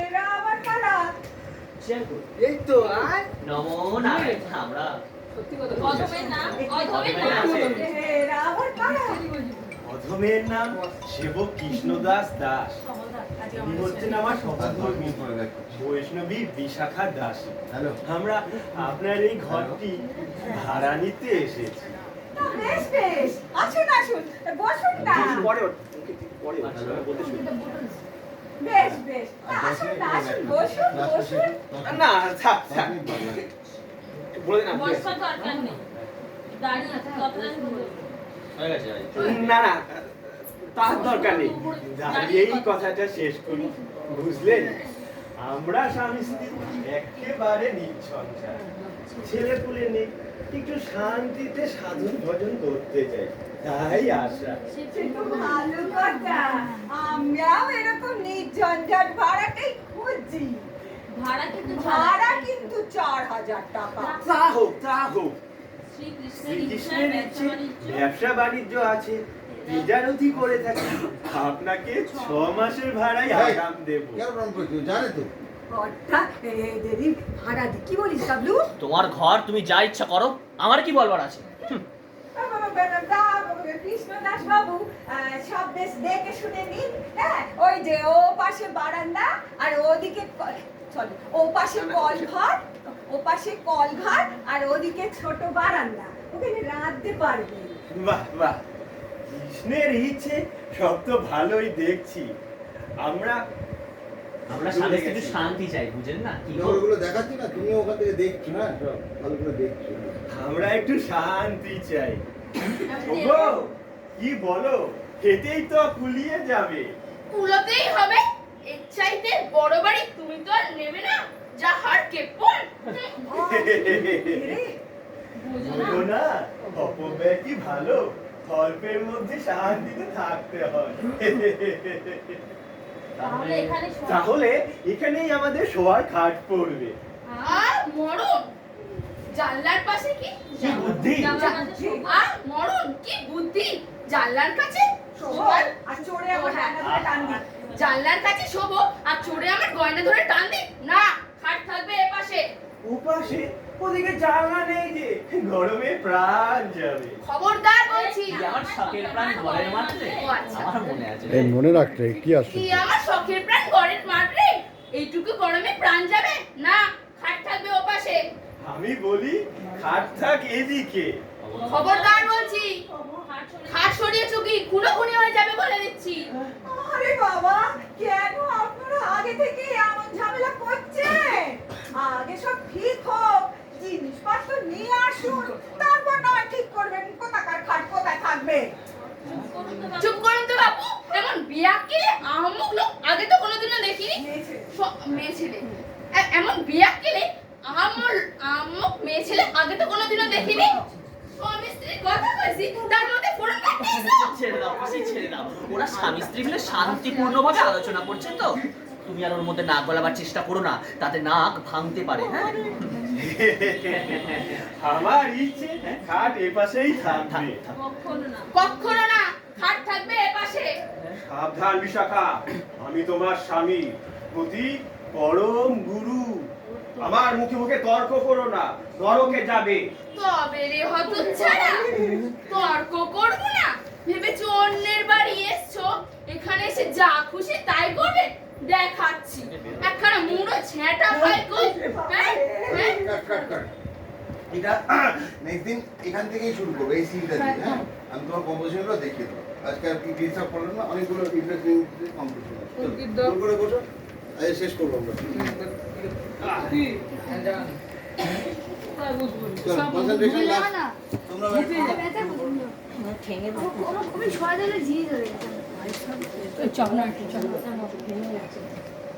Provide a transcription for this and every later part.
এরা আবার কারা? এই তো আর নমো নারায়ণ। আমরা সত্যি কথা অধমের নাম অধমের অধমের নাম নাম। এরা আবার কারা? অধমের নাম সেবক কৃষ্ণদাস দাস। ইনি হচ্ছেন আমার সহধর্মী বৈষ্ণবী বিশাখা দাস। আমরা আপনার এই ঘরটি ভাড়া নিতে এসেছি। বেশ বেশ, আসুন আসুন, বসুন না। পরে বলতে শুনি। বেশ বেশ, আসুন না, আসুন, বসুন বসুন। না থাক থাক বলে দিন আপনি। বয়স্কর দরকার নেই দাঁড়িয়ে ততদিন হয়ে গেছে না না তার দরকার নেই, দাঁড়িয়েই কথাটা শেষ করি। বুঝলেন, আমরা স্বামী স্ত্রী একেবারে নিঃসংসার, ছেলে পুলে নেই, একটু শান্তিতে সাধন ভজন করতে চাই, তাই আশা। সে তো ভালো কথা, আমরাও এরকম নির্ঝঞ্ঝাট ভাড়াটাই খুঁজছি। ভাড়া কিন্তু ভাড়া কিন্তু 4000 টাকা। তা হোক তা হোক, শ্রীকৃষ্ণের শ্রীকৃষ্ণের ইচ্ছায় ইচ্ছে ব্যবসা বাণিজ্য আছে, তেজারতি করে থাকি, আপনাকে 6 মাসের ভাড়াই আগাম দেবো। জানে তো অর্থাৎ এদেরই ভাড়া দি, কি বলিস বাবলু? তোমার ঘর, তুমি যা ইচ্ছা করো, আমার কি বলবার আছে? কৃষ্ণদাস বাবু, সব বেশ দেখে শুনে নিন। হ্যাঁ, ওই যে ও পাশে বারান্দা আর ওদিকে চল, ও পাশে কল ঘর, ও পাশে কল ঘর আর ওদিকে ছোট বারান্দা, ওখানে রাঁধতে পারবে। বাহ বাহ, কৃষ্ণের ইচ্ছে সব তো ভালোই দেখছি। আমরা আমরা স্বামী স্ত্রী একটু শান্তি চাই, বুঝেন না? কি করবো? ওগুলো দেখাচ্ছি না, তুমি ওখান থেকে দেখছো না, সব ভালো করে দেখছো। আমরা একটু শান্তি চাই। ওগো, কি বলো, খেতেই তো কুলিয়ে যাবে। কুলোতেই হবে, এর চাইতে বড় বাড়ি তুমি তো আর নেবে না, যা হার কেপন। বলো না, অপব্যয় কি ভালো, অল্পের মধ্যে শান্তিতে থাকতে হয়। তাহলে এখানে তাহলে এখানেই আমাদের শোয়ার খাট পড়বে। আর মরণ, জানলার পাশে কি কি বুদ্ধি! আর মরণ, কি বুদ্ধি! জানলার কাছে শোবার আর চড়ে আমার গয়না ধরে টান দি। জানলার কাছে শোবো আর চড়ে আমার গয়না ধরে টান দি না, খাট থাকবে এ পাশে। ওপাশে ওদিকে জানলা নেই যে, গরমে প্রাণ যাবে। খবরদার বলছি, কি আমার শখের প্রাণ ঘরের মাঠে? ও আচ্ছা। আমার মনে আছে। এই মনে রাখতে কি আসছে? কি আমার শখের প্রাণ ঘরের মারবে, এইটুকু গরমে প্রাণ যাবে না, খাট থাকবে ও পাশে। আমি বলি খাট থাক এদিকে। খবরদার বলছি, খাট সরিয়েছো কি খুনোখুনি হয়ে যাবে বলে দিচ্ছি। আরে বাবা, কেন আপনারা আগে থেকে এমন ঝামেলা করছেন? আগে সব ঠিক হোক, জিনিসপত্র নিয়ে আসুন, তারপর না ঠিক করবেন কোথাকার খাট কোথায় থাকবে। চুপ করুন তো বাবু, এমন বিয়াকে আহমক লোক আগে তো কোনোদিনও দেখিনি। মেয়ে ছেলে এমন বিয়াকে আহমক মেয়ে ছেলে আগে তো কোনোদিনও দেখিনি। স্বামী স্ত্রীর কথা কইছি, তার মধ্যে ফোড়ন কাটতেছো। ছেড়ে দাও, ছেড়ে দাও। ওরা স্বামী স্ত্রী মিলে শান্তিপূর্ণভাবে আলোচনা করছেন তো, তুমি আর ওর মধ্যে নাক গলাবার চেষ্টা করো না, তাতে নাক ভাঙতে পারে। হ্যাঁ, আমার ইচ্ছে খাট এপাশেই থাকবে। কখনো না, খাট থাকবে এ পাশে। সাবধান বিশাখা, আমি তোমার স্বামী, প্রতি পরম গুরু। আমার মুখে মুখে তর্ক করো না, নরকে যাবে। তবে রে হতচ্ছাড়া, তর্ক করবো না ভেবেছো অন্যের বাড়ি এসছো, এখানে এসে যা খুশি তাই করবে? দেখাচ্ছি একখানা মুড়ো ছেঁটা ভাই কই। হ্যাঁ হ্যাঁ, এটা নেক্সট দিন এখান থেকেই শুরু করবো, এই সিনটা দিয়ে। হ্যাঁ, আমি তোমার কম্পোজিশনগুলো দেখিয়ে দেবো। আজকে আর কি ডিস্টার্ব করলাম না, অনেকগুলো ইন্টারেস্টিং কম্পোজিশন আছে, করে বসো, শেষ করবো আমরা। কনসেন্ট্রেশন লাস্ট, তোমরা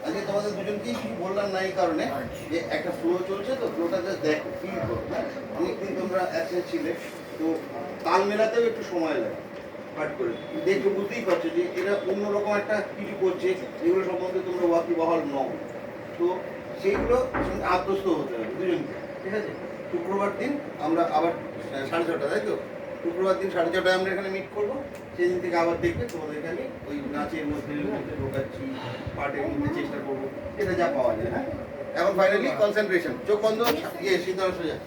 আজকে তোমাদের দুজনকেই কিছু বললাম না এই কারণে যে একটা ফ্লো চলছে তো, ফ্লোটা জাস্ট দেখো, ফিল করো। অনেকদিন তোমরা অ্যাবসেন্ট ছিলে, তো তাল মেলাতেও একটু সময় লাগে। পাঠ করে দেখে বুঝতেই পারছো যে এরা অন্যরকম একটা কিছু করছে, যেগুলো সম্বন্ধে তোমরা ওয়াকিবহাল নও। তো সেইগুলো আত্মস্থ হতে হবে দুজনকে, ঠিক আছে? শুক্রবার দিন আমরা আবার 6:30, তাই তো? শুক্রবার দিন 6:30 আমরা এখানে মিট করবো। সেদিন থেকে আবার দেখবে তোমাদেরকে আমি ওই নাচের মধ্যে ঢোকাচ্ছি, পার্টের মধ্যে চেষ্টা করবো, এটা যা পাওয়া যায়। হ্যাঁ, এখন ফাইনালি কনসেন্ট্রেশন, চোখ বন্ধ, ইয়ে সিদ্ধান্ত সোজা।